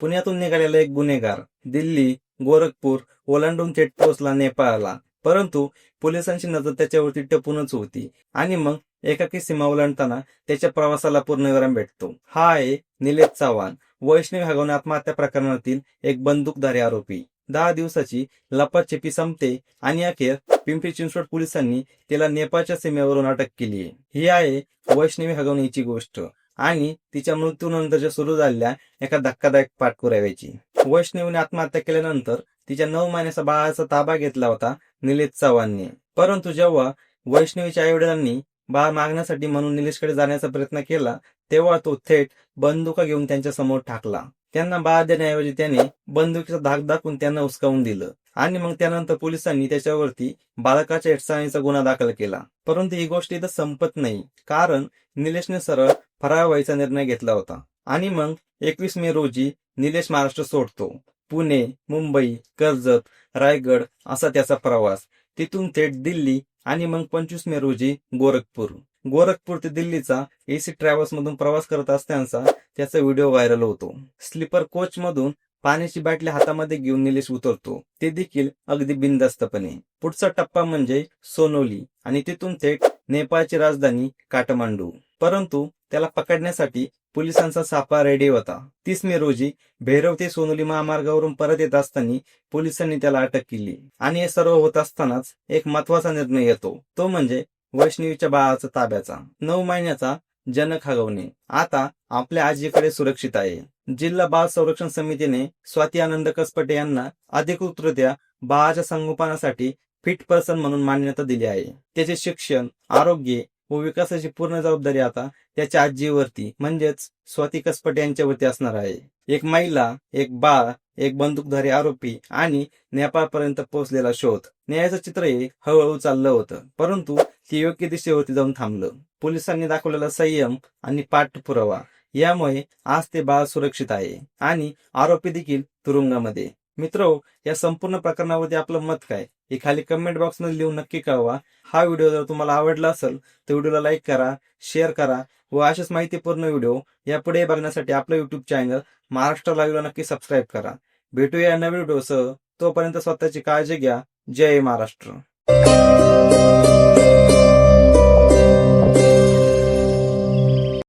पुण्यातून निघालेला एक गुन्हेगार दिल्ली, गोरखपूर ओलांडून थेट पोहोचला नेपाळला. परंतु पोलिसांची नजर त्याच्यावरती टपूनच होती आणि मग एकाकी सीमा ओलांडताना त्याच्या प्रवासाला पूर्णविराम भेटतो. हा आहे निलेश चव्हाण, वैष्णवी हगवणे आत्महत्या प्रकरणातील एक बंदूकधारी आरोपी. 10 दिवसाची लपाछपी संपते आणि अखेर पिंपरी चिंचवड पोलिसांनी तिला नेपाळच्या सीमेवरून अटक केली. ही आहे वैष्णवी हगवणेची गोष्ट आणि तिच्या मृत्यूनंतरच्या सुरू झालेल्या एका धक्कादायक पाठपुराव्याची. वैष्णवीने आत्महत्या केल्यानंतर तिच्या 9 महिन्याचा बाळाचा ताबा घेतला होता निलेश चव्हाणने. परंतु जेव्हा वैष्णवीच्या आईवडिलांनी बाळ मागण्यासाठी म्हणून निलेशकडे जाण्याचा प्रयत्न केला तेव्हा तो थेट बंदुका घेऊन त्यांच्या समोर ठाकला. त्यांना बाळ देण्याऐवजी त्याने बंदुकीचा धाक दाखवून त्यांना हुसकावून दिलं आणि मग त्यानंतर पोलिसांनी त्याच्यावरती बालकाच्या हेळसांडीचा गुन्हा दाखल केला. परंतु ही गोष्ट इथं संपत नाही, कारण निलेशने सरळ फरार व्हायचा निर्णय घेतला होता. आणि मग 21 मे रोजी निलेश महाराष्ट्र सोडतो. पुणे, मुंबई, कर्जत, रायगड असा त्याचा प्रवास. तिथून थेट दिल्ली आणि मग 25 मे रोजी गोरखपूर ते दिल्लीचा एसी ट्रॅव्हल्स मधून प्रवास करत असताना त्याचा व्हिडिओ व्हायरल होतो. स्लीपर कोच मधून पाण्याची बाटली हातामध्ये घेऊन निलेश उतरतो, ते देखील अगदी बिनधास्तपणे. पुढचा टप्पा म्हणजे सोनोली आणि तिथून थेट नेपाळची राजधानी काठमांडू. परंतु त्याला पकडण्यासाठी पोलिसांचा सापळा रेडी होता. 30 मे रोजी भैरव ते सोनोली महामार्गावरून परत येत असताना पोलिसांनी त्याला अटक केली आणि हे सर्व होत असतानाच एक महत्वाचा निर्णय येतो, तो म्हणजे वैष्णवीच्या बाळाचा ताब्याचा. 9 महिन्याचा जनक हगवणे आता आपल्या आजीकडे सुरक्षित आहे. जिल्हा बाल संरक्षण समितीने स्वाती आनंद कसपटे यांना अधिकृतरित्या बाळाच्या संगोपनासाठी फिट पर्सन म्हणून मान्यता दिली आहे. त्याचे शिक्षण, आरोग्य व विकासाची पूर्ण जबाबदारी आता त्याच्या आजीवरती म्हणजेच स्वाती कसपटे यांच्यावरती असणार आहे. एक महिला, एक बाळ, एक बंदूकधारी आरोपी आणि नेपाळपर्यंत पोहोचलेला शोध. न्यायाचं चित्र हे हळूहळू चाललं होतं, परंतु ते योग्य दिशेवरती जाऊन थांबलं. पोलिसांनी दाखवलेला संयम आणि पाठपुरावा यामुळे आज ते बाळ सुरक्षित आहे आणि आरोपी देखील तुरुंगामध्ये. मित्रो, या संपूर्ण प्रकरणावरती आपलं मत काय हे खाली कमेंट बॉक्स मध्ये लिहून नक्की कळवा. हा व्हिडिओ जर तुम्हाला आवडला असेल तर व्हिडिओला लाईक करा, शेअर करा व अशाच माहितीपूर्ण व्हिडिओ यापुढे बघण्यासाठी आपलं युट्यूब चॅनल महाराष्ट्र लाईव्हला नक्की सबस्क्राईब करा. भेटूया नवीन व्हिडिओसह. तोपर्यंत स्वतःची काळजी घ्या. जय महाराष्ट्र.